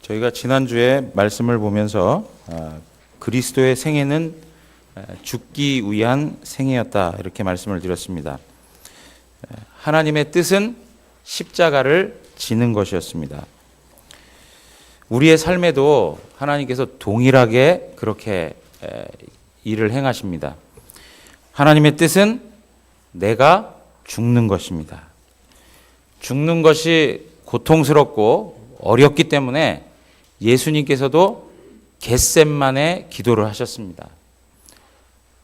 저희가 지난주에 말씀을 보면서 그리스도의 생애는 죽기 위한 생애였다 이렇게 말씀을 드렸습니다. 하나님의 뜻은 십자가를 지는 것이었습니다. 우리의 삶에도 하나님께서 동일하게 그렇게 일을 행하십니다. 하나님의 뜻은 내가 죽는 것입니다. 죽는 것이 고통스럽고 어렵기 때문에 예수님께서도 겟셋만의 기도를 하셨습니다.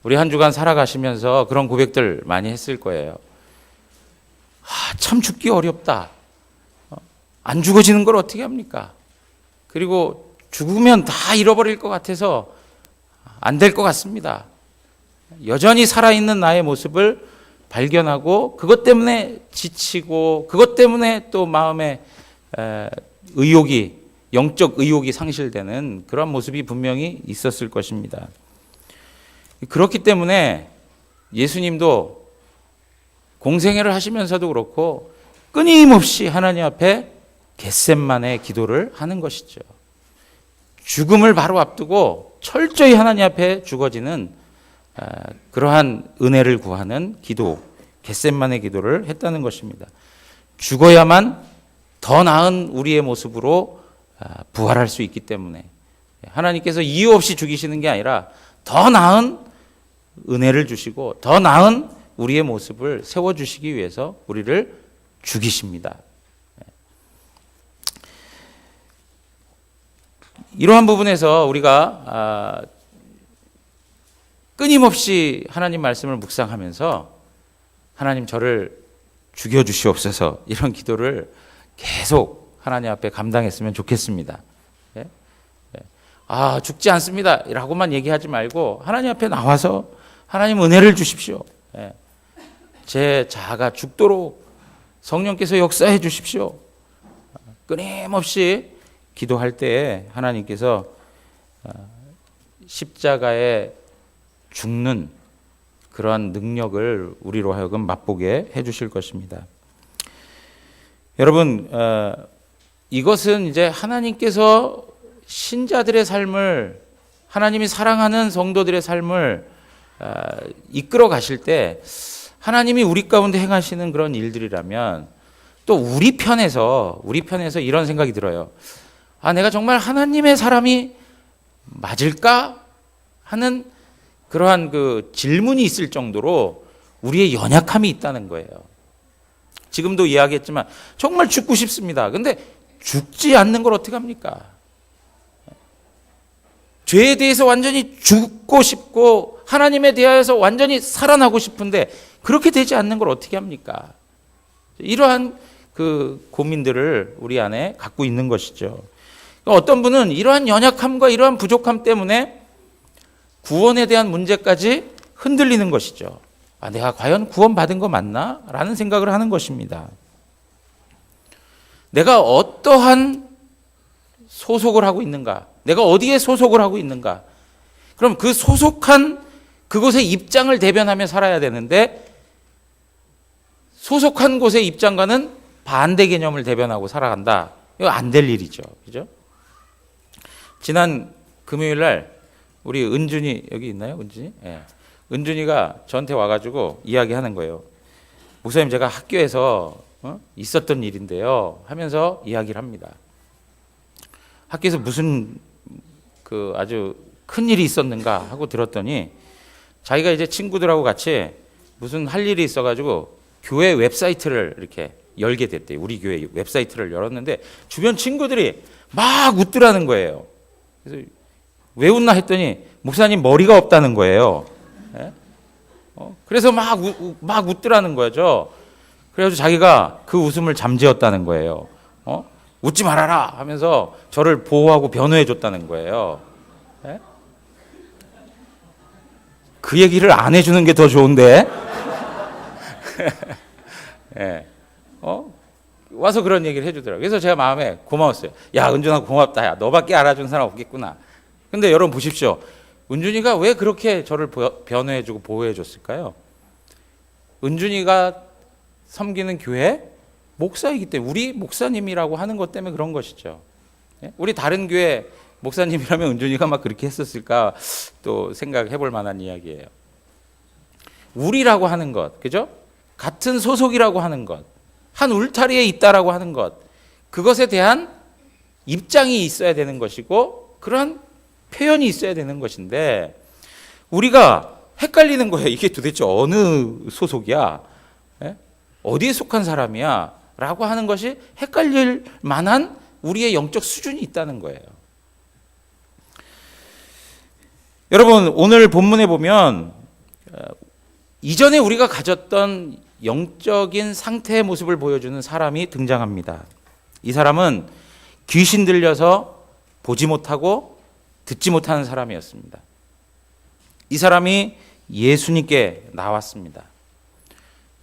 우리 한 주간 살아가시면서 그런 고백들 많이 했을 거예요. 참 죽기 어렵다. 안 죽어지는 걸 어떻게 합니까? 그리고 죽으면 다 잃어버릴 것 같아서 안 될 것 같습니다. 여전히 살아있는 나의 모습을 발견하고 그것 때문에 지치고 그것 때문에 또 마음에 영적 의욕이 상실되는 그런 모습이 분명히 있었을 것입니다. 그렇기 때문에 예수님도 공생애를 하시면서도 그렇고 끊임없이 하나님 앞에 겟셋만의 기도를 하는 것이죠. 죽음을 바로 앞두고 철저히 하나님 앞에 죽어지는 그러한 은혜를 구하는 기도, 겟셋만의 기도를 했다는 것입니다. 죽어야만 더 나은 우리의 모습으로 부활할 수 있기 때문에 하나님께서 이유 없이 죽이시는 게 아니라 더 나은 은혜를 주시고 더 나은 우리의 모습을 세워주시기 위해서 우리를 죽이십니다. 이러한 부분에서 우리가 끊임없이 하나님 말씀을 묵상하면서 하나님 저를 죽여주시옵소서 이런 기도를 계속 하나님 앞에 감당했으면 좋겠습니다. 죽지 않습니다 라고만 얘기하지 말고 하나님 앞에 나와서 하나님 은혜를 주십시오. 제 자아가 죽도록 성령께서 역사해 주십시오. 끊임없이 기도할 때에 하나님께서 십자가에 죽는 그러한 능력을 우리로 하여금 맛보게 해 주실 것입니다. 여러분, 이것은 이제 하나님께서 신자들의 삶을, 하나님이 사랑하는 성도들의 삶을 이끌어 가실 때 하나님이 우리 가운데 행하시는 그런 일들이라면 또 우리 편에서 이런 생각이 들어요. 내가 정말 하나님의 사람이 맞을까 하는 그러한 그 질문이 있을 정도로 우리의 연약함이 있다는 거예요. 지금도 이야기했지만 정말 죽고 싶습니다. 근데 죽지 않는 걸 어떻게 합니까? 죄에 대해서 완전히 죽고 싶고 하나님에 대하여서 완전히 살아나고 싶은데 그렇게 되지 않는 걸 어떻게 합니까? 이러한 그 고민들을 우리 안에 갖고 있는 것이죠. 어떤 분은 이러한 연약함과 이러한 부족함 때문에 구원에 대한 문제까지 흔들리는 것이죠. 내가 과연 구원받은 거 맞나? 라는 생각을 하는 것입니다. 내가 어떠한 소속을 하고 있는가? 내가 어디에 소속을 하고 있는가? 그럼 그 소속한 그곳의 입장을 대변하며 살아야 되는데 소속한 곳의 입장과는 반대 개념을 대변하고 살아간다. 이거 안 될 일이죠. 그죠? 지난 금요일 날 우리 은준이 여기 있나요? 은준이? 네. 은준이가 저한테 와가지고 이야기하는 거예요. 목사님 제가 학교에서 있었던 일인데요 하면서 이야기를 합니다. 학교에서 무슨 그 아주 큰 일이 있었는가 하고 들었더니 자기가 이제 친구들하고 같이 무슨 할 일이 있어가지고 교회 웹사이트를 이렇게 열게 됐대요. 우리 교회 웹사이트를 열었는데 주변 친구들이 막 웃더라는 거예요. 그래서 왜 웃나 했더니 목사님 머리가 없다는 거예요. 네? 그래서 막 웃더라는 거죠. 그래서 자기가 그 웃음을 잠재웠다는 거예요. 웃지 말아라 하면서 저를 보호하고 변호해 줬다는 거예요. 네? 그 얘기를 안 해주는 게 더 좋은데. 네. 와서 그런 얘기를 해주더라고요. 그래서 제가 마음에 고마웠어요. 야, 은준아 고맙다. 야, 너밖에 알아준 사람 없겠구나. 근데 여러분 보십시오. 은준이가 왜 그렇게 저를 변호해주고 보호해줬을까요? 은준이가 섬기는 교회 목사이기 때문에, 우리 목사님이라고 하는 것 때문에 그런 것이죠. 우리 다른 교회 목사님이라면 은준이가 막 그렇게 했었을까 또 생각해 볼 만한 이야기예요. 우리라고 하는 것, 그죠? 같은 소속이라고 하는 것, 한 울타리에 있다라고 하는 것, 그것에 대한 입장이 있어야 되는 것이고 그런 표현이 있어야 되는 것인데 우리가 헷갈리는 거예요. 이게 도대체 어느 소속이야? 어디에 속한 사람이야? 라고 하는 것이 헷갈릴 만한 우리의 영적 수준이 있다는 거예요. 여러분, 오늘 본문에 보면 이전에 우리가 가졌던 영적인 상태의 모습을 보여주는 사람이 등장합니다. 이 사람은 귀신 들려서 보지 못하고 듣지 못하는 사람이었습니다. 이 사람이 예수님께 나왔습니다.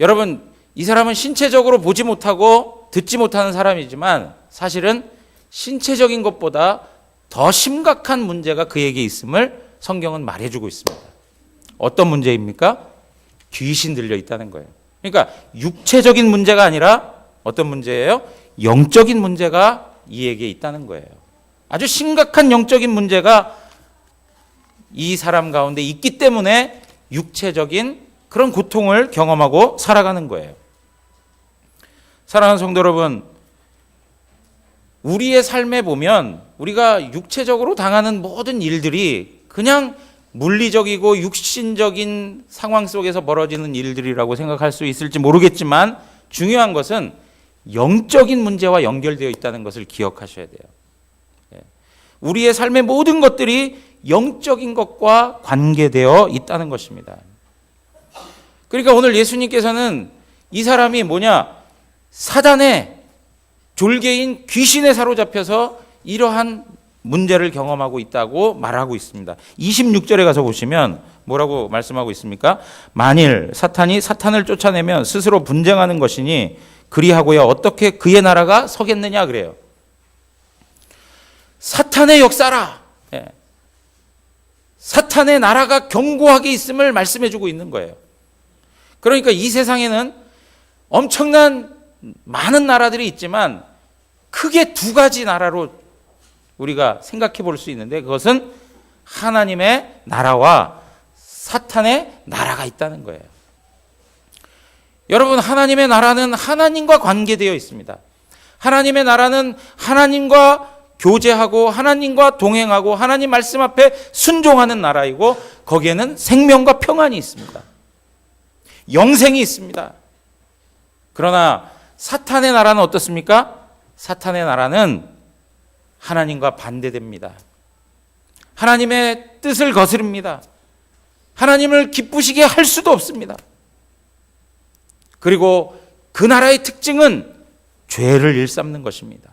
여러분, 이 사람은 신체적으로 보지 못하고 듣지 못하는 사람이지만 사실은 신체적인 것보다 더 심각한 문제가 그에게 있음을 성경은 말해주고 있습니다. 어떤 문제입니까? 귀신 들려 있다는 거예요. 그러니까 육체적인 문제가 아니라 어떤 문제예요? 영적인 문제가 이에게 있다는 거예요. 아주 심각한 영적인 문제가 이 사람 가운데 있기 때문에 육체적인 그런 고통을 경험하고 살아가는 거예요. 사랑하는 성도 여러분, 우리의 삶에 보면 우리가 육체적으로 당하는 모든 일들이 그냥 물리적이고 육신적인 상황 속에서 벌어지는 일들이라고 생각할 수 있을지 모르겠지만 중요한 것은 영적인 문제와 연결되어 있다는 것을 기억하셔야 돼요. 우리의 삶의 모든 것들이 영적인 것과 관계되어 있다는 것입니다. 그러니까 오늘 예수님께서는 이 사람이 사단의 졸개인 귀신에 사로잡혀서 이러한 문제를 경험하고 있다고 말하고 있습니다. 26절에 가서 보시면 뭐라고 말씀하고 있습니까? 만일 사탄이 사탄을 쫓아내면 스스로 분쟁하는 것이니 그리하고야 어떻게 그의 나라가 서겠느냐 그래요. 사탄의 역사라. 사탄의 나라가 견고하게 있음을 말씀해주고 있는 거예요. 그러니까 이 세상에는 엄청난 많은 나라들이 있지만 크게 두 가지 나라로 우리가 생각해 볼 수 있는데 그것은 하나님의 나라와 사탄의 나라가 있다는 거예요. 여러분, 하나님의 나라는 하나님과 관계되어 있습니다. 하나님의 나라는 하나님과 교제하고 하나님과 동행하고 하나님 말씀 앞에 순종하는 나라이고 거기에는 생명과 평안이 있습니다. 영생이 있습니다. 그러나 사탄의 나라는 어떻습니까? 사탄의 나라는 하나님과 반대됩니다. 하나님의 뜻을 거스릅니다. 하나님을 기쁘시게 할 수도 없습니다. 그리고 그 나라의 특징은 죄를 일삼는 것입니다.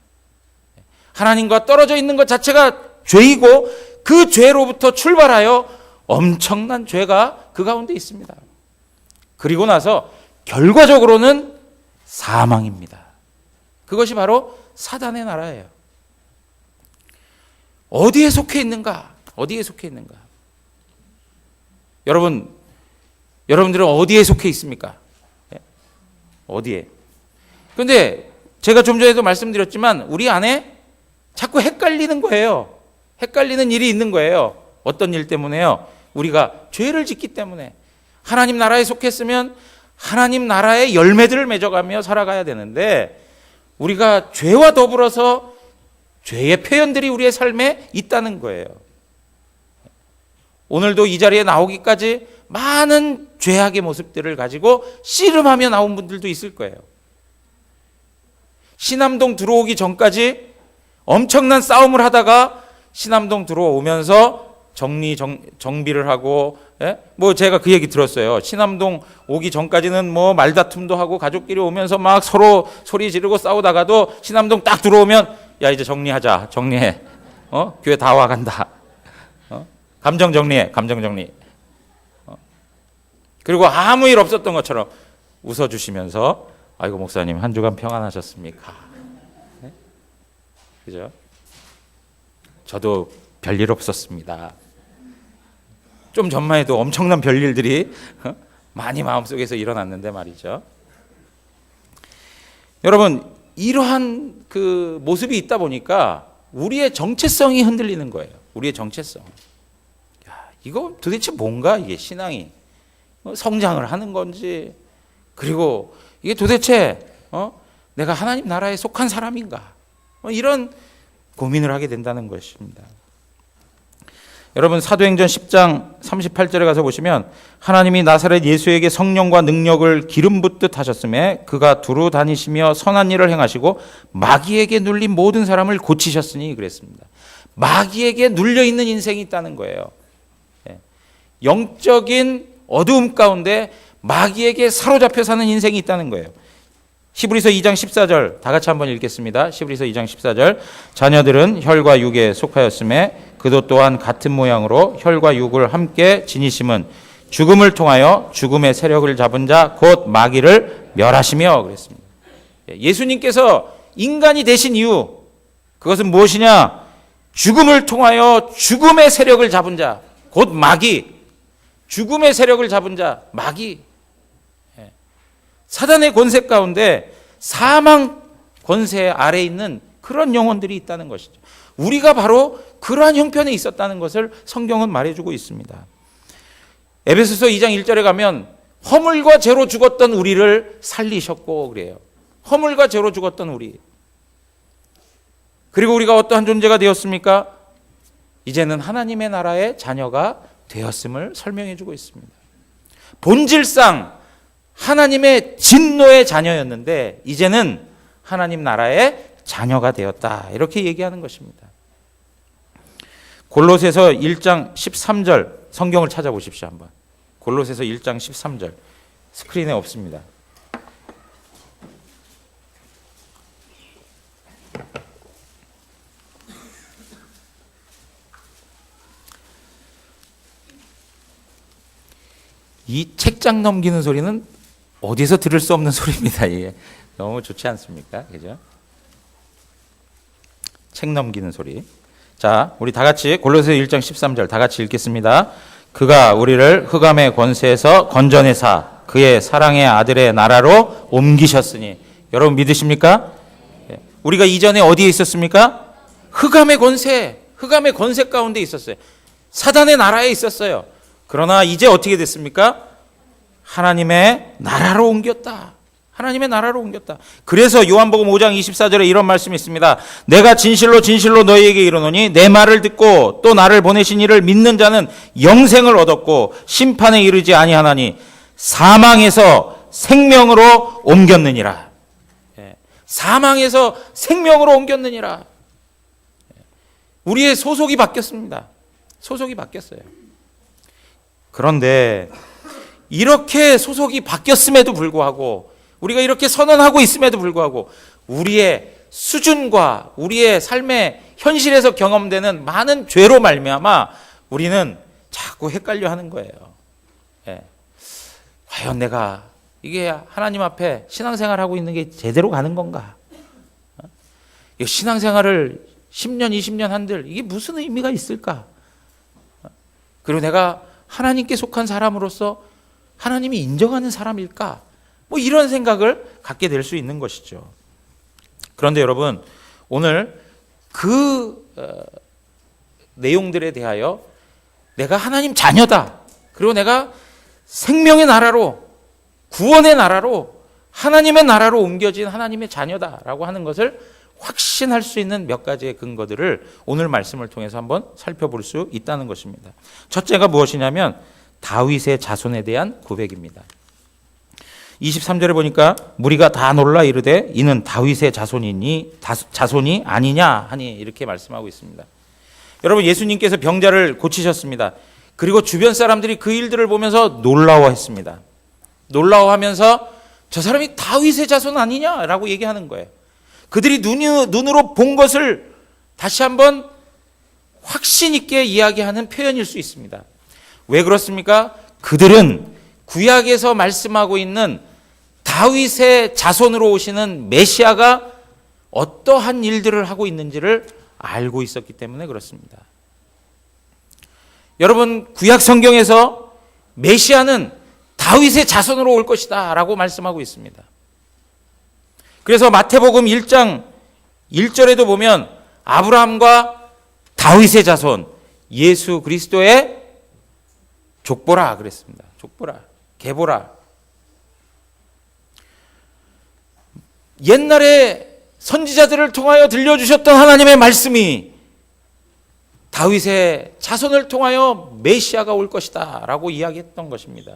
하나님과 떨어져 있는 것 자체가 죄이고 그 죄로부터 출발하여 엄청난 죄가 그 가운데 있습니다. 그리고 나서 결과적으로는 사망입니다. 그것이 바로 사단의 나라예요. 어디에 속해 있는가? 어디에 속해 있는가? 여러분들은 어디에 속해 있습니까? 어디에? 그런데 제가 좀 전에도 말씀드렸지만 우리 안에 자꾸 헷갈리는 거예요. 헷갈리는 일이 있는 거예요. 어떤 일 때문에요? 우리가 죄를 짓기 때문에. 하나님 나라에 속했으면 하나님 나라의 열매들을 맺어가며 살아가야 되는데 우리가 죄와 더불어서 죄의 표현들이 우리의 삶에 있다는 거예요. 오늘도 이 자리에 나오기까지 많은 죄악의 모습들을 가지고 씨름하며 나온 분들도 있을 거예요. 신암동 들어오기 전까지 엄청난 싸움을 하다가 신암동 들어오면서 정비를 하고, 제가 그 얘기 들었어요. 신암동 오기 전까지는 말다툼도 하고 가족끼리 오면서 막 서로 소리 지르고 싸우다가도 신암동 딱 들어오면 야, 이제 정리하자. 정리해. 교회 다 와간다. 감정 정리해. 감정 정리. 그리고 아무 일 없었던 것처럼 웃어주시면서 아이고 목사님 한 주간 평안하셨습니까? 네? 그죠? 저도 별일 없었습니다. 좀 전만 해도 엄청난 별일들이 많이 마음속에서 일어났는데 말이죠. 여러분, 이러한 그 모습이 있다 보니까 우리의 정체성이 흔들리는 거예요. 우리의 정체성. 야, 이거 도대체 뭔가 이게 신앙이 성장을 하는 건지, 그리고 이게 도대체 내가 하나님 나라에 속한 사람인가, 이런 고민을 하게 된다는 것입니다. 여러분 사도행전 10장 38절에 가서 보시면 하나님이 나사렛 예수에게 성령과 능력을 기름 붓듯 하셨음에 그가 두루 다니시며 선한 일을 행하시고 마귀에게 눌린 모든 사람을 고치셨으니 그랬습니다. 마귀에게 눌려 있는 인생이 있다는 거예요. 영적인 어두움 가운데 마귀에게 사로잡혀 사는 인생이 있다는 거예요. 히브리서 2장 14절 다 같이 한번 읽겠습니다. 히브리서 2장 14절 자녀들은 혈과 육에 속하였음에 그도 또한 같은 모양으로 혈과 육을 함께 지니심은 죽음을 통하여 죽음의 세력을 잡은 자 곧 마귀를 멸하시며 그랬습니다. 예수님께서 인간이 되신 이유, 그것은 무엇이냐? 죽음을 통하여 죽음의 세력을 잡은 자 곧 마귀, 죽음의 세력을 잡은 자 마귀, 사단의 권세 가운데 사망 권세 아래에 있는 그런 영혼들이 있다는 것이죠. 우리가 바로 그러한 형편에 있었다는 것을 성경은 말해주고 있습니다. 에베소서 2장 1절에 가면 허물과 죄로 죽었던 우리를 살리셨고 그래요. 허물과 죄로 죽었던 우리. 그리고 우리가 어떠한 존재가 되었습니까? 이제는 하나님의 나라의 자녀가 되었음을 설명해주고 있습니다. 본질상 하나님의 진노의 자녀였는데 이제는 하나님 나라의 자녀가 되었다, 이렇게 얘기하는 것입니다. 골로새서 1장 13절 성경을 찾아보십시오. 한번 골로새서 1장 13절 스크린에 없습니다. 이 책장 넘기는 소리는 어디서 들을 수 없는 소리입니다. 이게 너무 좋지 않습니까? 그죠? 책 넘기는 소리. 자, 우리 다 같이 골로새 1장 13절 다 같이 읽겠습니다. 그가 우리를 흑암의 권세에서 건져내사 그의 사랑의 아들의 나라로 옮기셨으니. 여러분 믿으십니까? 우리가 이전에 어디에 있었습니까? 흑암의 권세 가운데 있었어요. 사단의 나라에 있었어요. 그러나 이제 어떻게 됐습니까? 하나님의 나라로 옮겼다. 하나님의 나라로 옮겼다. 그래서 요한복음 5장 24절에 이런 말씀이 있습니다. 내가 진실로 진실로 너희에게 이르노니 내 말을 듣고 또 나를 보내신 이를 믿는 자는 영생을 얻었고 심판에 이르지 아니하나니 사망에서 생명으로 옮겼느니라. 사망에서 생명으로 옮겼느니라. 우리의 소속이 바뀌었습니다. 소속이 바뀌었어요. 그런데 이렇게 소속이 바뀌었음에도 불구하고, 우리가 이렇게 선언하고 있음에도 불구하고 우리의 수준과 우리의 삶의 현실에서 경험되는 많은 죄로 말미암아 우리는 자꾸 헷갈려 하는 거예요. 과연 내가 이게 하나님 앞에 신앙생활하고 있는 게 제대로 가는 건가? 이 신앙생활을 10년, 20년 한들 이게 무슨 의미가 있을까? 그리고 내가 하나님께 속한 사람으로서 하나님이 인정하는 사람일까? 뭐 이런 생각을 갖게 될 수 있는 것이죠. 그런데 여러분, 오늘 그 내용들에 대하여 내가 하나님 자녀다, 그리고 내가 생명의 나라로, 구원의 나라로, 하나님의 나라로 옮겨진 하나님의 자녀다라고 하는 것을 확신할 수 있는 몇 가지의 근거들을 오늘 말씀을 통해서 한번 살펴볼 수 있다는 것입니다. 첫째가 무엇이냐면 다윗의 자손에 대한 고백입니다. 23절에 보니까 무리가 다 놀라 이르되 이는 다윗의 자손이 아니냐 하니 이렇게 말씀하고 있습니다. 여러분, 예수님께서 병자를 고치셨습니다. 그리고 주변 사람들이 그 일들을 보면서 놀라워했습니다. 놀라워하면서 저 사람이 다윗의 자손 아니냐라고 얘기하는 거예요. 그들이 눈으로 본 것을 다시 한번 확신 있게 이야기하는 표현일 수 있습니다. 왜 그렇습니까? 그들은 구약에서 말씀하고 있는 다윗의 자손으로 오시는 메시아가 어떠한 일들을 하고 있는지를 알고 있었기 때문에 그렇습니다. 여러분, 구약 성경에서 메시아는 다윗의 자손으로 올 것이다 라고 말씀하고 있습니다. 그래서 마태복음 1장 1절에도 보면 아브라함과 다윗의 자손 예수 그리스도의 족보라 그랬습니다. 족보라, 계보라. 옛날에 선지자들을 통하여 들려주셨던 하나님의 말씀이 다윗의 자손을 통하여 메시아가 올 것이다 라고 이야기했던 것입니다.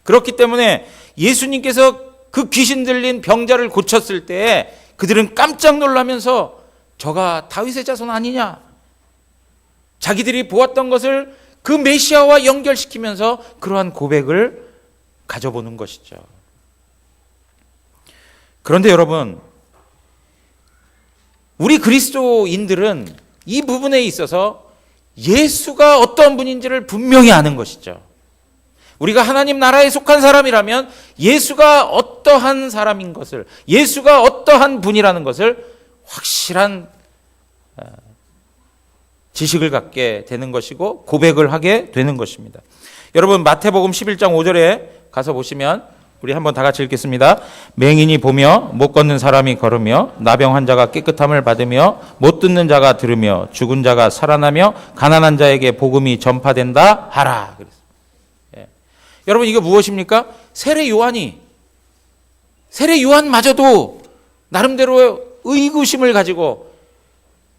그렇기 때문에 예수님께서 그 귀신 들린 병자를 고쳤을 때 그들은 깜짝 놀라면서 저가 다윗의 자손 아니냐? 자기들이 보았던 것을 그 메시아와 연결시키면서 그러한 고백을 가져보는 것이죠. 그런데 여러분, 우리 그리스도인들은 이 부분에 있어서 예수가 어떤 분인지를 분명히 아는 것이죠. 우리가 하나님 나라에 속한 사람이라면 예수가 어떠한 사람인 것을, 예수가 어떠한 분이라는 것을 확실한 지식을 갖게 되는 것이고 고백을 하게 되는 것입니다. 여러분 마태복음 11장 5절에 가서 보시면 우리 한번 다 같이 읽겠습니다. 맹인이 보며 못 걷는 사람이 걸으며 나병 환자가 깨끗함을 받으며 못 듣는 자가 들으며 죽은 자가 살아나며 가난한 자에게 복음이 전파된다 하라. 예. 여러분 이거 무엇입니까? 세례 요한마저도 나름대로 의구심을 가지고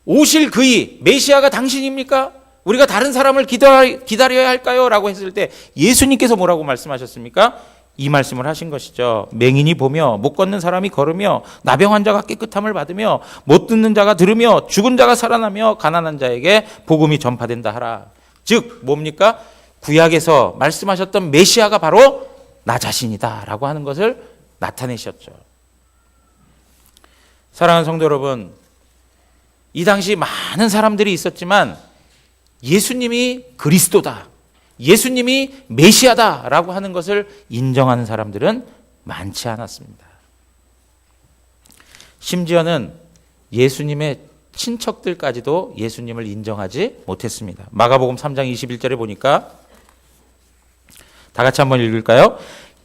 오실 그이 메시아가 당신입니까? 우리가 다른 사람을 기다려야 할까요? 라고 했을 때 예수님께서 뭐라고 말씀하셨습니까? 이 말씀을 하신 것이죠. 맹인이 보며 못 걷는 사람이 걸으며 나병 환자가 깨끗함을 받으며 못 듣는 자가 들으며 죽은 자가 살아나며 가난한 자에게 복음이 전파된다 하라. 즉 뭡니까? 구약에서 말씀하셨던 메시아가 바로 나 자신이다 라고 하는 것을 나타내셨죠. 사랑하는 성도 여러분, 이 당시 많은 사람들이 있었지만 예수님이 그리스도다, 예수님이 메시아다라고 하는 것을 인정하는 사람들은 많지 않았습니다. 심지어는 예수님의 친척들까지도 예수님을 인정하지 못했습니다. 마가복음 3장 21절에 보니까 다 같이 한번 읽을까요?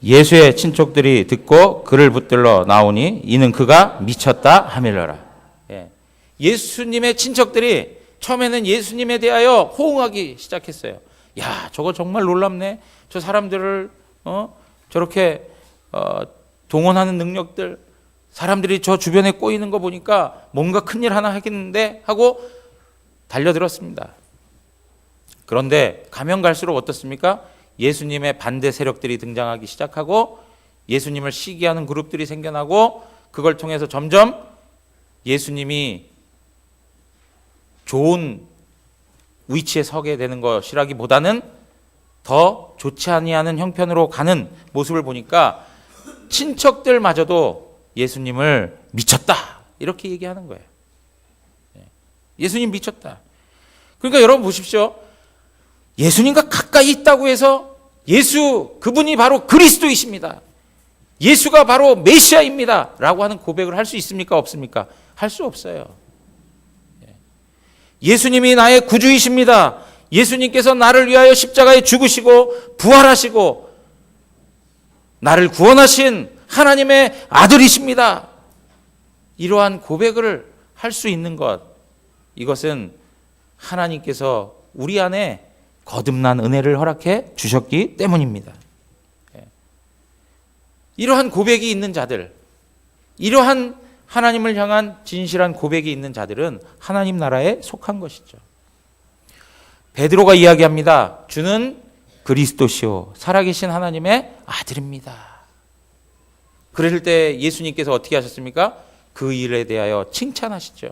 예수의 친척들이 듣고 그를 붙들러 나오니 이는 그가 미쳤다 하밀러라. 예수님의 친척들이 처음에는 예수님에 대하여 호응하기 시작했어요. 야, 저거 정말 놀랍네. 저 사람들을 저렇게 동원하는 능력들, 사람들이 저 주변에 꼬이는 거 보니까 뭔가 큰일 하나 하겠는데 하고 달려들었습니다. 그런데 가면 갈수록 어떻습니까? 예수님의 반대 세력들이 등장하기 시작하고 예수님을 시기하는 그룹들이 생겨나고 그걸 통해서 점점 예수님이 좋은 위치에 서게 되는 것이라기보다는 더 좋지 아니하는 형편으로 가는 모습을 보니까 친척들마저도 예수님을 미쳤다 이렇게 얘기하는 거예요. 예수님 미쳤다. 그러니까 여러분 보십시오. 예수님과 가까이 있다고 해서 예수 그분이 바로 그리스도이십니다, 예수가 바로 메시아입니다 라고 하는 고백을 할 수 있습니까? 없습니까? 할 수 없어요. 예수님이 나의 구주이십니다, 예수님께서 나를 위하여 십자가에 죽으시고 부활하시고 나를 구원하신 하나님의 아들이십니다, 이러한 고백을 할 수 있는 것, 이것은 하나님께서 우리 안에 거듭난 은혜를 허락해 주셨기 때문입니다. 이러한 고백이 있는 자들, 이러한 하나님을 향한 진실한 고백이 있는 자들은 하나님 나라에 속한 것이죠. 베드로가 이야기합니다. 주는 그리스도시요 살아계신 하나님의 아들입니다. 그럴 때 예수님께서 어떻게 하셨습니까? 그 일에 대하여 칭찬하시죠.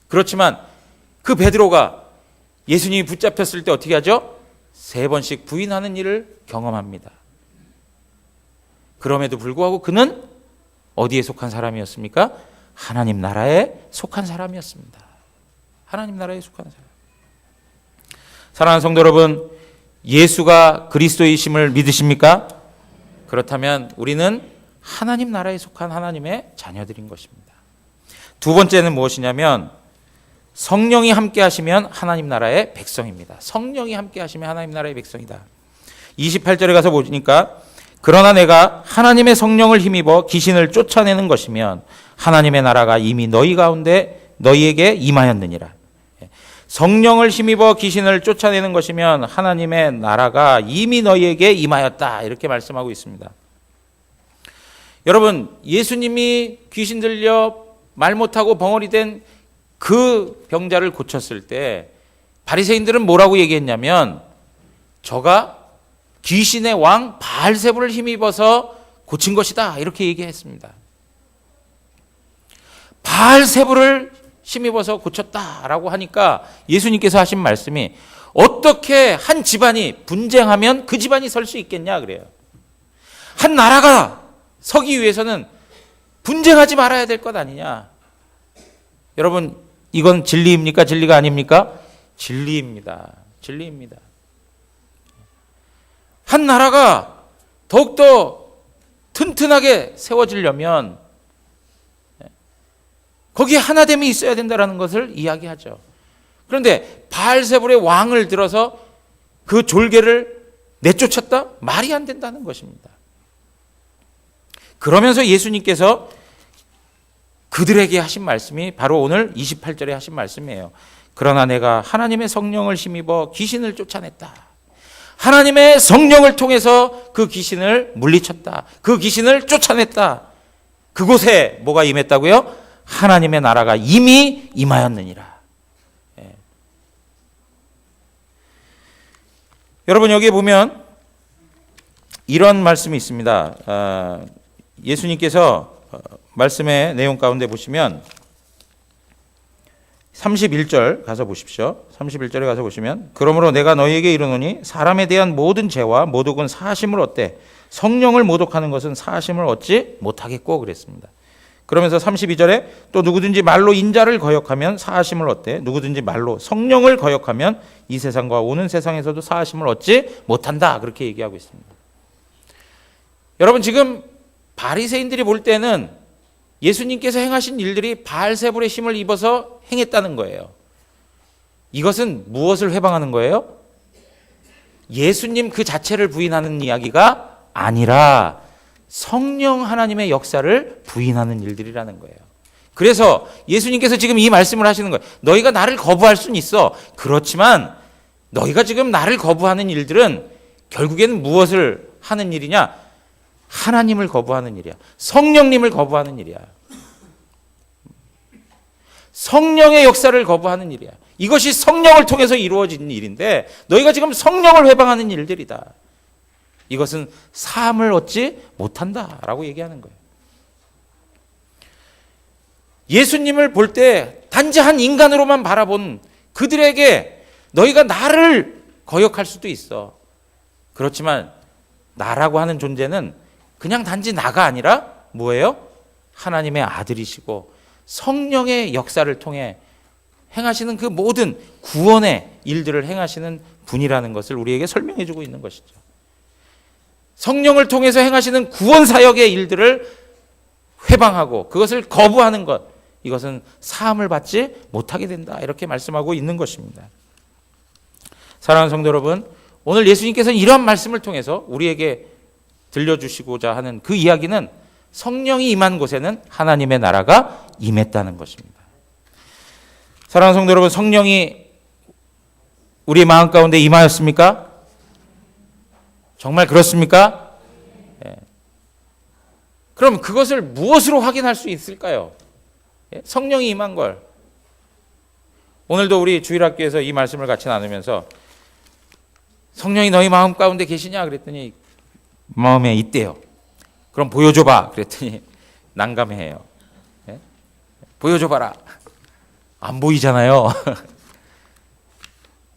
그렇지만 그 베드로가 예수님이 붙잡혔을 때 어떻게 하죠? 3번씩 부인하는 일을 경험합니다. 그럼에도 불구하고 그는 어디에 속한 사람이었습니까? 하나님 나라에 속한 사람이었습니다. 하나님 나라에 속한 사람. 사랑하는 성도 여러분, 예수가 그리스도이심을 믿으십니까? 그렇다면 우리는 하나님 나라에 속한 하나님의 자녀들인 것입니다. 두 번째는 무엇이냐면 성령이 함께 하시면 하나님 나라의 백성입니다. 성령이 함께 하시면 하나님 나라의 백성이다. 28절에 가서 보니까 그러나 내가 하나님의 성령을 힘입어 귀신을 쫓아내는 것이면 하나님의 나라가 이미 너희 가운데 너희에게 임하였느니라. 성령을 힘입어 귀신을 쫓아내는 것이면 하나님의 나라가 이미 너희에게 임하였다. 이렇게 말씀하고 있습니다. 여러분, 예수님이 귀신 들려 말 못하고 벙어리 된 그 병자를 고쳤을 때 바리새인들은 뭐라고 얘기했냐면 저가 귀신의 왕 바알세불을 힘입어서 고친 것이다. 이렇게 얘기했습니다. 바알세불을 힘입어서 고쳤다라고 하니까 예수님께서 하신 말씀이 어떻게 한 집안이 분쟁하면 그 집안이 설 수 있겠냐 그래요. 한 나라가 서기 위해서는 분쟁하지 말아야 될 것 아니냐. 여러분, 이건 진리입니까? 진리가 아닙니까? 진리입니다. 진리입니다. 한 나라가 더욱더 튼튼하게 세워지려면 거기에 하나됨이 있어야 된다는 것을 이야기하죠. 그런데 바알세불의 왕을 들어서 그 졸개를 내쫓았다? 말이 안 된다는 것입니다. 그러면서 예수님께서 그들에게 하신 말씀이 바로 오늘 28절에 하신 말씀이에요. 그러나 내가 하나님의 성령을 힘입어 귀신을 쫓아냈다. 하나님의 성령을 통해서 그 귀신을 물리쳤다. 그 귀신을 쫓아냈다. 그곳에 뭐가 임했다고요? 하나님의 나라가 이미 임하였느니라. 예. 여러분, 여기에 보면 이런 말씀이 있습니다. 예수님께서 말씀의 내용 가운데 보시면 31절 가서 보십시오. 31절에 가서 보시면 그러므로 내가 너희에게 이르노니 사람에 대한 모든 죄와 모독은 사하심을 얻되 성령을 모독하는 것은 사하심을 얻지 못하겠고 그랬습니다. 그러면서 32절에 또 누구든지 말로 인자를 거역하면 사하심을 얻되 누구든지 말로 성령을 거역하면 이 세상과 오는 세상에서도 사하심을 얻지 못한다. 그렇게 얘기하고 있습니다. 여러분, 지금 바리새인들이 볼 때는 예수님께서 행하신 일들이 바알세불의 힘을 입어서 행했다는 거예요. 이것은 무엇을 회방하는 거예요? 예수님 그 자체를 부인하는 이야기가 아니라 성령 하나님의 역사를 부인하는 일들이라는 거예요. 그래서 예수님께서 지금 이 말씀을 하시는 거예요. 너희가 나를 거부할 수는 있어. 그렇지만 너희가 지금 나를 거부하는 일들은 결국에는 무엇을 하는 일이냐? 하나님을 거부하는 일이야. 성령님을 거부하는 일이야. 성령의 역사를 거부하는 일이야. 이것이 성령을 통해서 이루어지는 일인데 너희가 지금 성령을 회방하는 일들이다. 이것은 사함을 얻지 못한다라고 얘기하는 거예요. 예수님을 볼 때 단지 한 인간으로만 바라본 그들에게 너희가 나를 거역할 수도 있어. 그렇지만 나라고 하는 존재는 그냥 단지 나가 아니라 뭐예요? 하나님의 아들이시고 성령의 역사를 통해 행하시는 그 모든 구원의 일들을 행하시는 분이라는 것을 우리에게 설명해 주고 있는 것이죠. 성령을 통해서 행하시는 구원 사역의 일들을 회방하고 그것을 거부하는 것, 이것은 사함을 받지 못하게 된다. 이렇게 말씀하고 있는 것입니다. 사랑하는 성도 여러분, 오늘 예수님께서는 이러한 말씀을 통해서 우리에게 들려주시고자 하는 그 이야기는 성령이 임한 곳에는 하나님의 나라가 임했다는 것입니다. 사랑하는 성도 여러분, 성령이 우리 마음 가운데 임하였습니까? 정말 그렇습니까? 예. 그럼 그것을 무엇으로 확인할 수 있을까요? 예? 성령이 임한 걸. 오늘도 우리 주일학교에서 이 말씀을 같이 나누면서 성령이 너희 마음 가운데 계시냐 그랬더니 마음에 있대요. 그럼 보여줘봐 그랬더니 난감해해요. 예? 보여줘봐라. 안 보이잖아요.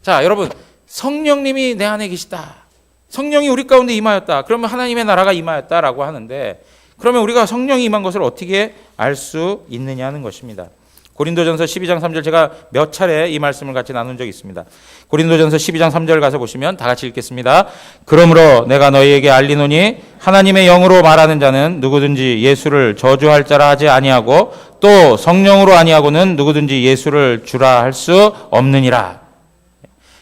자, 여러분, 성령님이 내 안에 계시다. 성령이 우리 가운데 임하였다. 그러면 하나님의 나라가 임하였다라고 하는데, 그러면 우리가 성령이 임한 것을 어떻게 알 수 있느냐는 것입니다. 고린도전서 12장 3절, 제가 몇 차례 이 말씀을 같이 나눈 적이 있습니다. 고린도전서 12장 3절 가서 보시면 다 같이 읽겠습니다. 그러므로 내가 너희에게 알리노니 하나님의 영으로 말하는 자는 누구든지 예수를 저주할 자라 하지 아니하고 또 성령으로 아니하고는 누구든지 예수를 주라 할 수 없느니라.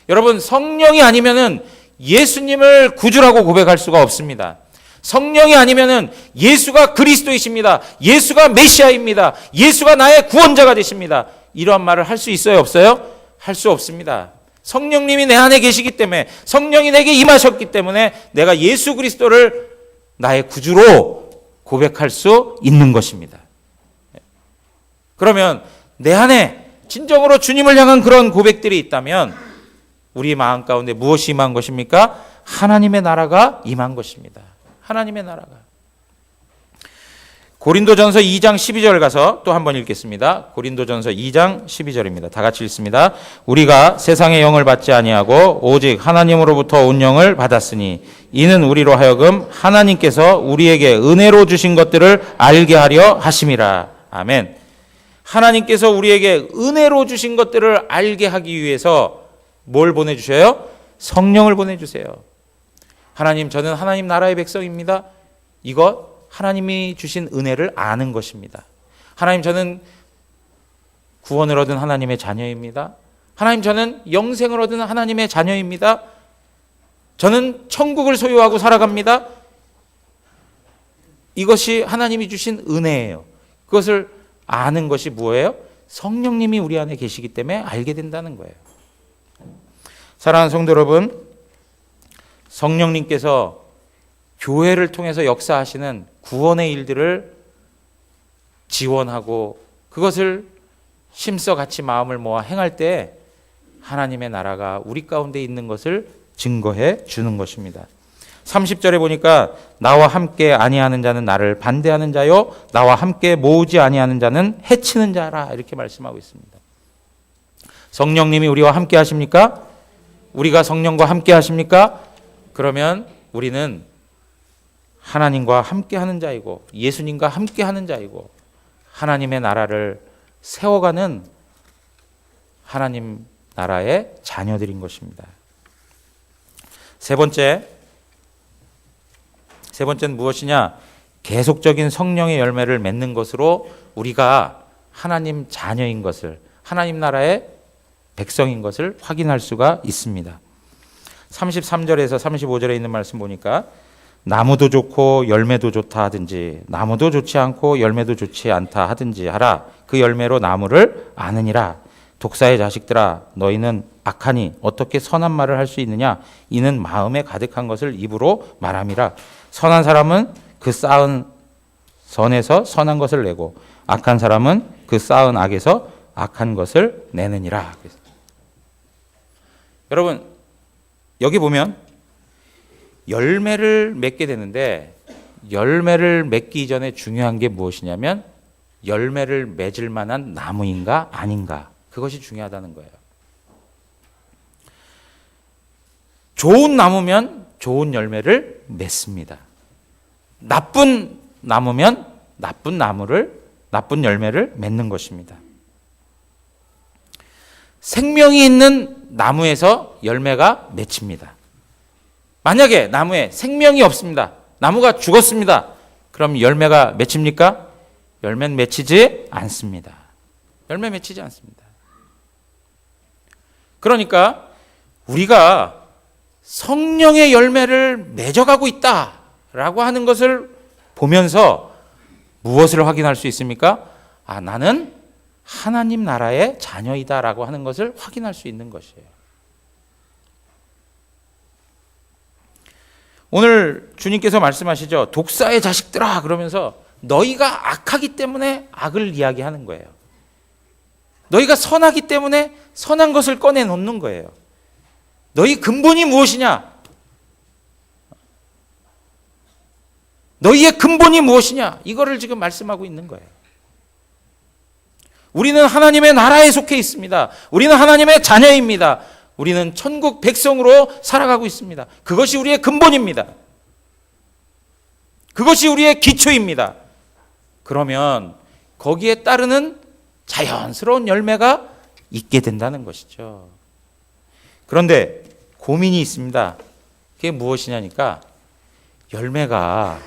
여러분, 성령이 아니면은 예수님을 구주라고 고백할 수가 없습니다. 성령이 아니면은 예수가 그리스도이십니다. 예수가 메시아입니다. 예수가 나의 구원자가 되십니다. 이러한 말을 할 수 있어요, 없어요? 할 수 없습니다. 성령님이 내 안에 계시기 때문에, 성령이 내게 임하셨기 때문에 내가 예수 그리스도를 나의 구주로 고백할 수 있는 것입니다. 그러면 내 안에 진정으로 주님을 향한 그런 고백들이 있다면 우리 마음 가운데 무엇이 임한 것입니까? 하나님의 나라가 임한 것입니다. 하나님의 나라가. 고린도전서 2장 12절 가서 또 한번 읽겠습니다. 고린도전서 2장 12절입니다. 다 같이 읽습니다. 우리가 세상의 영을 받지 아니하고 오직 하나님으로부터 온 영을 받았으니 이는 우리로 하여금 하나님께서 우리에게 은혜로 주신 것들을 알게 하려 하심이라. 아멘. 하나님께서 우리에게 은혜로 주신 것들을 알게 하기 위해서 뭘 보내주셔요? 성령을 보내주세요. 하나님, 저는 하나님 나라의 백성입니다. 이것 하나님이 주신 은혜를 아는 것입니다. 하나님, 저는 구원을 얻은 하나님의 자녀입니다. 하나님, 저는 영생을 얻은 하나님의 자녀입니다. 저는 천국을 소유하고 살아갑니다. 이것이 하나님이 주신 은혜예요. 그것을 아는 것이 뭐예요? 성령님이 우리 안에 계시기 때문에 알게 된다는 거예요. 사랑하는 성도 여러분, 성령님께서 교회를 통해서 역사하시는 구원의 일들을 지원하고 그것을 힘써 같이 마음을 모아 행할 때 하나님의 나라가 우리 가운데 있는 것을 증거해 주는 것입니다. 30절에 보니까 나와 함께 아니하는 자는 나를 반대하는 자요 나와 함께 모으지 아니하는 자는 해치는 자라, 이렇게 말씀하고 있습니다. 성령님이 우리와 함께 하십니까? 우리가 성령과 함께 하십니까? 그러면 우리는 하나님과 함께 하는 자이고 예수님과 함께 하는 자이고 하나님의 나라를 세워가는 하나님 나라의 자녀들인 것입니다. 세 번째는 무엇이냐? 계속적인 성령의 열매를 맺는 것으로 우리가 하나님 자녀인 것을, 하나님 나라의 백성인 것을 확인할 수가 있습니다. 33절에서 35절에 있는 말씀 보니까 나무도 좋고 열매도 좋다 하든지 나무도 좋지 않고 열매도 좋지 않다 하든지 하라. 그 열매로 나무를 아느니라. 독사의 자식들아, 너희는 악하니 어떻게 선한 말을 할 수 있느냐? 이는 마음에 가득한 것을 입으로 말함이라. 선한 사람은 그 쌓은 선에서 선한 것을 내고 악한 사람은 그 쌓은 악에서 악한 것을 내느니라. 여러분, 여기 보면 열매를 맺게 되는데 열매를 맺기 전에 중요한 게 무엇이냐면 열매를 맺을 만한 나무인가 아닌가, 그것이 중요하다는 거예요. 좋은 나무면 좋은 열매를 맺습니다. 나쁜 나무면 나쁜 열매를 맺는 것입니다. 생명이 있는 나무에서 열매가 맺힙니다. 만약에 나무에 생명이 없습니다. 나무가 죽었습니다. 그럼 열매가 맺힙니까? 열매는 맺히지 않습니다. 열매 맺히지 않습니다. 그러니까 우리가 성령의 열매를 맺어가고 있다라고 하는 것을 보면서 무엇을 확인할 수 있습니까? 아, 나는 하나님 나라의 자녀이다라고 하는 것을 확인할 수 있는 것이에요. 오늘 주님께서 말씀하시죠. 독사의 자식들아, 그러면서 너희가 악하기 때문에 악을 이야기하는 거예요. 너희가 선하기 때문에 선한 것을 꺼내놓는 거예요. 너희 근본이 무엇이냐? 너희의 근본이 무엇이냐? 이거를 지금 말씀하고 있는 거예요. 우리는 하나님의 나라에 속해 있습니다. 우리는 하나님의 자녀입니다. 우리는 천국 백성으로 살아가고 있습니다. 그것이 우리의 근본입니다. 그것이 우리의 기초입니다. 그러면 거기에 따르는 자연스러운 열매가 있게 된다는 것이죠. 그런데 고민이 있습니다. 그게 무엇이냐니까 열매가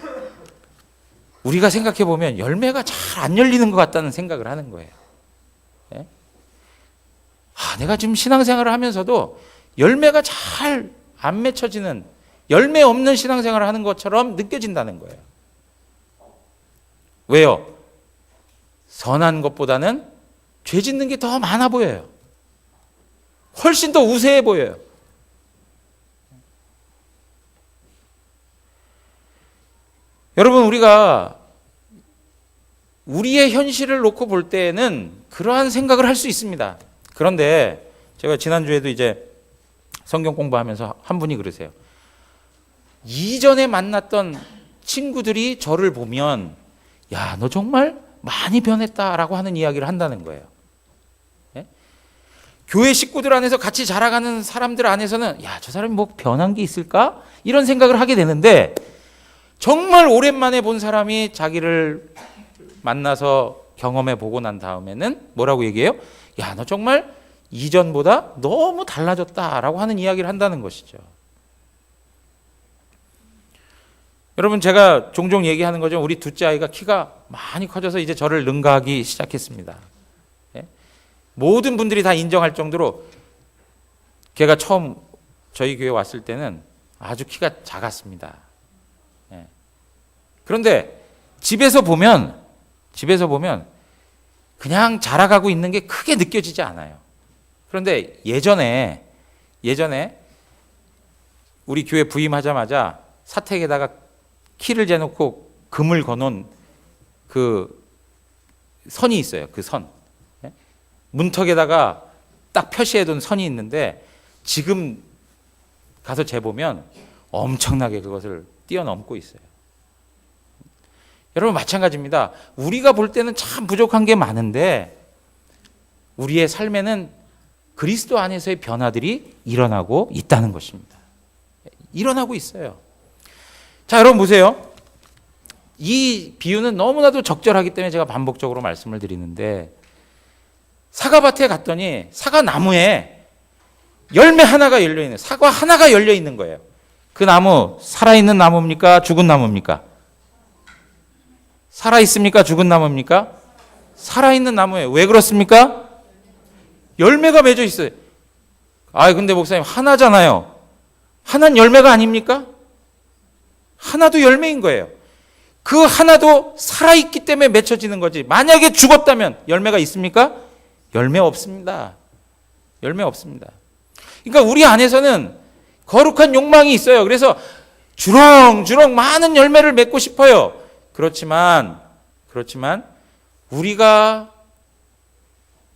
우리가 생각해 보면 열매가 잘 안 열리는 것 같다는 생각을 하는 거예요. 예? 내가 지금 신앙생활을 하면서도 열매가 잘 안 맺혀지는 열매 없는 신앙생활을 하는 것처럼 느껴진다는 거예요. 왜요? 선한 것보다는 죄 짓는 게 더 많아 보여요. 훨씬 더 우세해 보여요. 여러분, 우리가 우리의 현실을 놓고 볼 때에는 그러한 생각을 할 수 있습니다. 그런데 제가 지난주에도 이제 성경 공부하면서 한 분이 그러세요. 이전에 만났던 친구들이 저를 보면 야, 너 정말 많이 변했다라고 하는 이야기를 한다는 거예요. 예? 교회 식구들 안에서 같이 자라가는 사람들 안에서는 야, 저 사람이 뭐 변한 게 있을까? 이런 생각을 하게 되는데 정말 오랜만에 본 사람이 자기를 만나서 경험해 보고 난 다음에는 뭐라고 얘기해요? 야, 너 정말 이전보다 너무 달라졌다라고 하는 이야기를 한다는 것이죠. 여러분, 제가 종종 얘기하는 거죠. 우리 둘째 아이가 키가 많이 커져서 이제 저를 능가하기 시작했습니다. 예? 모든 분들이 다 인정할 정도로 걔가 처음 저희 교회 왔을 때는 아주 키가 작았습니다. 예. 그런데 집에서 보면 그냥 자라가고 있는 게 크게 느껴지지 않아요. 그런데 예전에 우리 교회 부임하자마자 사택에다가 키를 재놓고 금을 거놓은 그 선이 있어요. 그 선. 문턱에다가 딱 표시해둔 선이 있는데 지금 가서 재보면 엄청나게 그것을 뛰어넘고 있어요. 여러분, 마찬가지입니다. 우리가 볼 때는 참 부족한 게 많은데 우리의 삶에는 그리스도 안에서의 변화들이 일어나고 있다는 것입니다. 일어나고 있어요. 자, 여러분 보세요. 이 비유는 너무나도 적절하기 때문에 제가 반복적으로 말씀을 드리는데 사과밭에 갔더니 사과 나무에 열매 하나가 열려있는, 사과 하나가 열려있는 거예요. 그 나무 살아있는 나무입니까? 죽은 나무입니까? 살아있습니까? 죽은 나무입니까? 살아있는 나무예요. 왜 그렇습니까? 열매가 맺어 있어요. 근데 목사님 하나잖아요. 하나는 열매가 아닙니까? 하나도 열매인 거예요. 그 하나도 살아있기 때문에 맺혀지는 거지. 만약에 죽었다면 열매가 있습니까? 열매 없습니다. 열매 없습니다. 그러니까 우리 안에서는 거룩한 욕망이 있어요. 그래서 주렁주렁 많은 열매를 맺고 싶어요. 그렇지만 우리가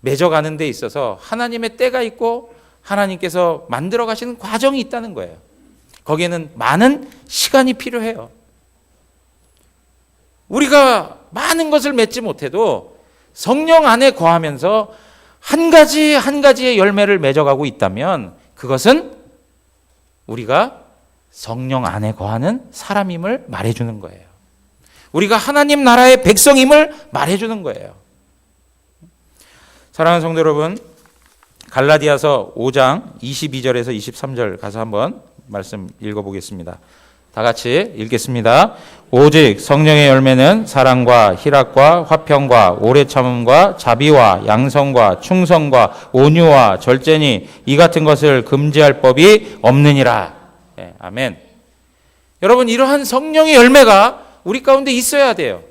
맺어가는 데 있어서 하나님의 때가 있고 하나님께서 만들어 가시는 과정이 있다는 거예요. 거기에는 많은 시간이 필요해요. 우리가 많은 것을 맺지 못해도 성령 안에 거하면서 한 가지 한 가지의 열매를 맺어가고 있다면 그것은 우리가 성령 안에 거하는 사람임을 말해주는 거예요. 우리가 하나님 나라의 백성임을 말해주는 거예요. 사랑하는 성도 여러분, 갈라디아서 5장 22절에서 23절 가서 한번 말씀 읽어보겠습니다. 다 같이 읽겠습니다. 오직 성령의 열매는 사랑과 희락과 화평과 오래 참음과 자비와 양성과 충성과 온유와 절제니 이 같은 것을 금지할 법이 없느니라. 네, 아멘. 여러분, 이러한 성령의 열매가 우리 가운데 있어야 돼요.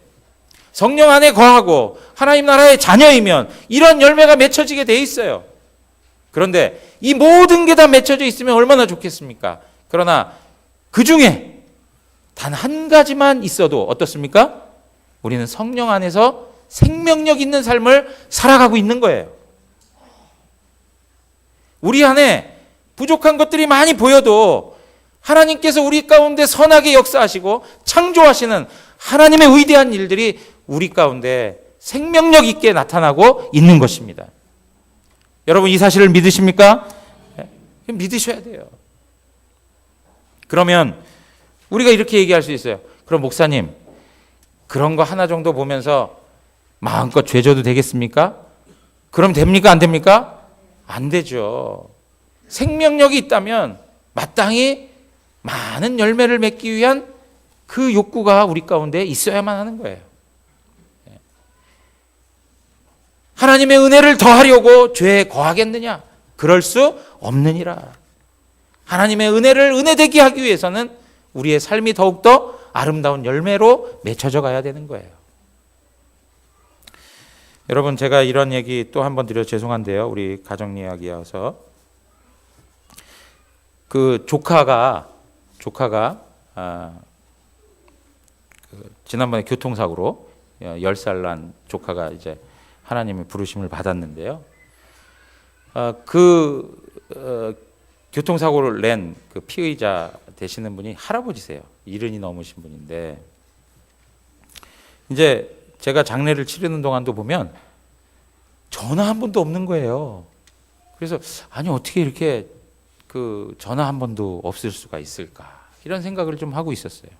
성령 안에 거하고 하나님 나라의 자녀이면 이런 열매가 맺혀지게 돼 있어요. 그런데 이 모든 게 다 맺혀져 있으면 얼마나 좋겠습니까? 그러나 그 중에 단 한 가지만 있어도 어떻습니까? 우리는 성령 안에서 생명력 있는 삶을 살아가고 있는 거예요. 우리 안에 부족한 것들이 많이 보여도 하나님께서 우리 가운데 선하게 역사하시고 창조하시는 하나님의 위대한 일들이 우리 가운데 생명력 있게 나타나고 있는 것입니다. 여러분, 이 사실을 믿으십니까? 믿으셔야 돼요. 그러면 우리가 이렇게 얘기할 수 있어요. 그럼 목사님, 그런 거 하나 정도 보면서 마음껏 죄 져도 되겠습니까? 그럼 됩니까? 안 됩니까? 안 되죠. 생명력이 있다면 마땅히 많은 열매를 맺기 위한 그 욕구가 우리 가운데 있어야만 하는 거예요. 하나님의 은혜를 더하려고 죄에 거하겠느냐? 그럴 수 없느니라. 하나님의 은혜를 은혜되게 하기 위해서는 우리의 삶이 더욱더 아름다운 열매로 맺혀져 가야 되는 거예요. 여러분, 제가 이런 얘기 또 한 번 드려 죄송한데요. 우리 가정 이야기여서 그 조카가 지난번에 교통사고로 10살 난 조카가 이제 하나님의 부르심을 받았는데요. 교통사고를 낸 그 피의자 되시는 분이 할아버지세요. 70이 넘으신 분인데, 이제 제가 장례를 치르는 동안도 보면 전화 한 번도 없는 거예요. 그래서 아니 어떻게 이렇게 그 전화 한 번도 없을 수가 있을까, 이런 생각을 좀 하고 있었어요.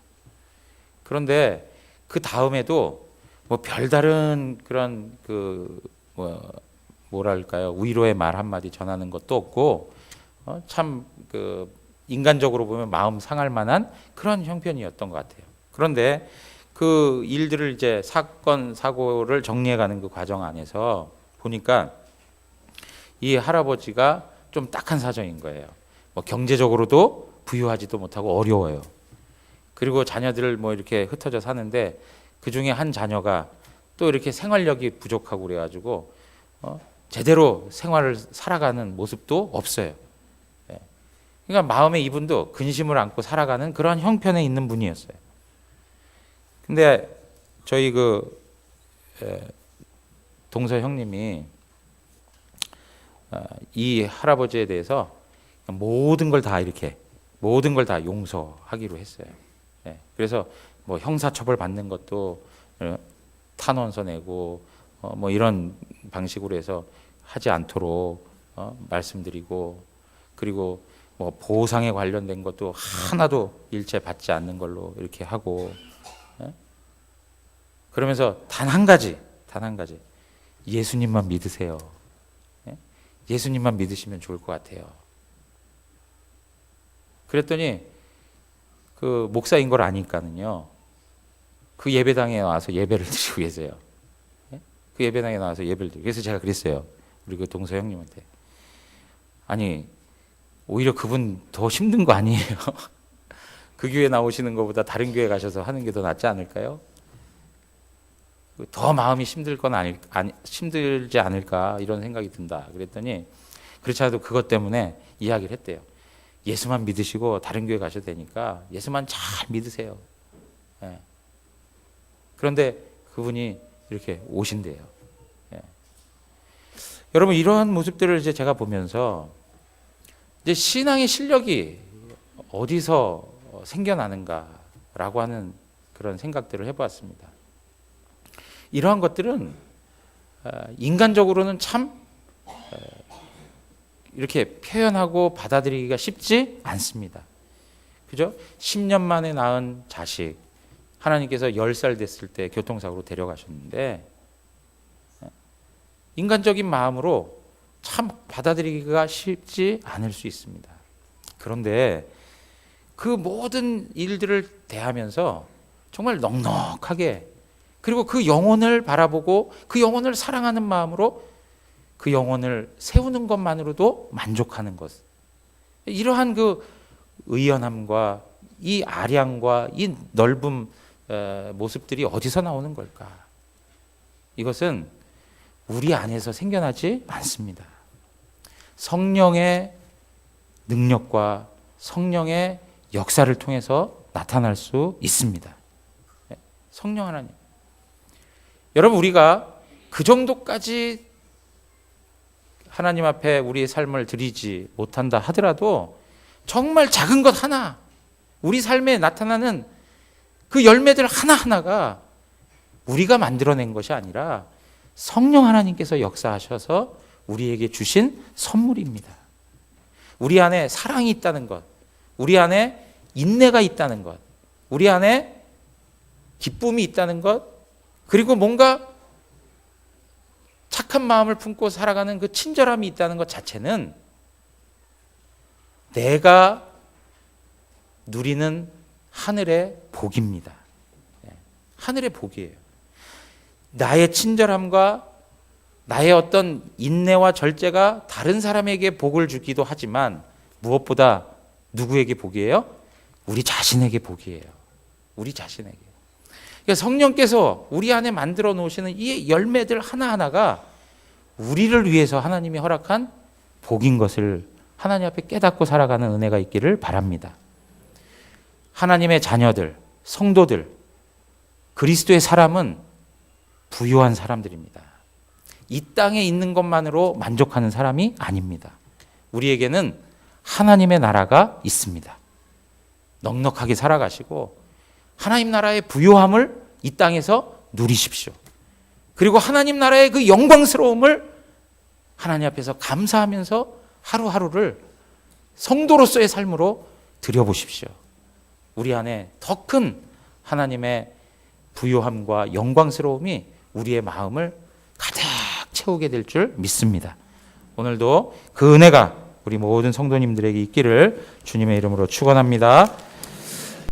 그런데 그 다음에도 뭐 별다른 그런 뭐랄까요, 위로의 말 한마디 전하는 것도 없고, 참 그 인간적으로 보면 마음 상할 만한 그런 형편이었던 것 같아요. 그런데 그 일들을 이제 사건 사고를 정리해가는 그 과정 안에서 보니까 이 할아버지가 좀 딱한 사정인 거예요. 뭐 경제적으로도 부유하지도 못하고 어려워요. 그리고 자녀들 뭐 이렇게 흩어져 사는데 그 중에 한 자녀가 또 이렇게 생활력이 부족하고 그래가지고 제대로 생활을 살아가는 모습도 없어요. 그러니까 마음에 이분도 근심을 안고 살아가는 그런 형편에 있는 분이었어요. 근데 저희 동서 형님이 이 할아버지에 대해서 모든 걸 다 용서하기로 했어요. 그래서 뭐 형사처벌 받는 것도 탄원서 내고 뭐 이런 방식으로 해서 하지 않도록 말씀드리고, 그리고 뭐 보상에 관련된 것도 하나도 일체 받지 않는 걸로 이렇게 하고, 그러면서 단 한 가지 예수님만 믿으세요. 예수님만 믿으시면 좋을 것 같아요. 그랬더니 그 목사인 걸 아니까는요, 그 예배당에 와서 예배를 드리고 계세요. 그 예배당에 나와서 예배를 드리고. 그래서 제가 그랬어요, 우리 그 동서 형님한테. 아니 오히려 그분 더 힘든 거 아니에요? 그 교회 나오시는 것보다 다른 교회 가셔서 하는 게 더 낫지 않을까요? 더 마음이 힘들지 않을까, 이런 생각이 든다. 그랬더니 그렇지 않아도 그것 때문에 이야기를 했대요. 예수만 믿으시고 다른 교회 가셔도 되니까 예수만 잘 믿으세요. 그런데 그분이 이렇게 오신대요. 여러분, 이러한 모습들을 이제 제가 보면서 이제 신앙의 실력이 어디서 생겨나는가라고 하는 그런 생각들을 해보았습니다. 이러한 것들은 인간적으로는 참 이렇게 표현하고 받아들이기가 쉽지 않습니다. 그죠? 10년 만에 낳은 자식, 하나님께서 10살 됐을 때 교통사고로 데려가셨는데, 인간적인 마음으로 참 받아들이기가 쉽지 않을 수 있습니다. 그런데 그 모든 일들을 대하면서 정말 넉넉하게, 그리고 그 영혼을 바라보고 그 영혼을 사랑하는 마음으로 그 영혼을 세우는 것만으로도 만족하는 것, 이러한 그 의연함과 이 아량과 이 넓은 모습들이 어디서 나오는 걸까? 이것은 우리 안에서 생겨나지 않습니다. 성령의 능력과 성령의 역사를 통해서 나타날 수 있습니다. 성령 하나님. 여러분, 우리가 그 정도까지 하나님 앞에 우리의 삶을 드리지 못한다 하더라도 정말 작은 것 하나, 우리 삶에 나타나는 그 열매들 하나하나가 우리가 만들어낸 것이 아니라 성령 하나님께서 역사하셔서 우리에게 주신 선물입니다. 우리 안에 사랑이 있다는 것, 우리 안에 인내가 있다는 것, 우리 안에 기쁨이 있다는 것, 그리고 뭔가 착한 마음을 품고 살아가는 그 친절함이 있다는 것 자체는 내가 누리는 하늘의 복입니다. 하늘의 복이에요. 나의 친절함과 나의 어떤 인내와 절제가 다른 사람에게 복을 주기도 하지만 무엇보다 누구에게 복이에요? 우리 자신에게 복이에요. 우리 자신에게. 그러니까 성령께서 우리 안에 만들어 놓으시는 이 열매들 하나하나가 우리를 위해서 하나님이 허락한 복인 것을 하나님 앞에 깨닫고 살아가는 은혜가 있기를 바랍니다. 하나님의 자녀들, 성도들, 그리스도의 사람은 부유한 사람들입니다. 이 땅에 있는 것만으로 만족하는 사람이 아닙니다. 우리에게는 하나님의 나라가 있습니다. 넉넉하게 살아가시고 하나님 나라의 부요함을 이 땅에서 누리십시오. 그리고 하나님 나라의 그 영광스러움을 하나님 앞에서 감사하면서 하루하루를 성도로서의 삶으로 드려보십시오. 우리 안에 더 큰 하나님의 부요함과 영광스러움이 우리의 마음을 가득 채우게 될 줄 믿습니다. 오늘도 그 은혜가 우리 모든 성도님들에게 있기를 주님의 이름으로 축원합니다.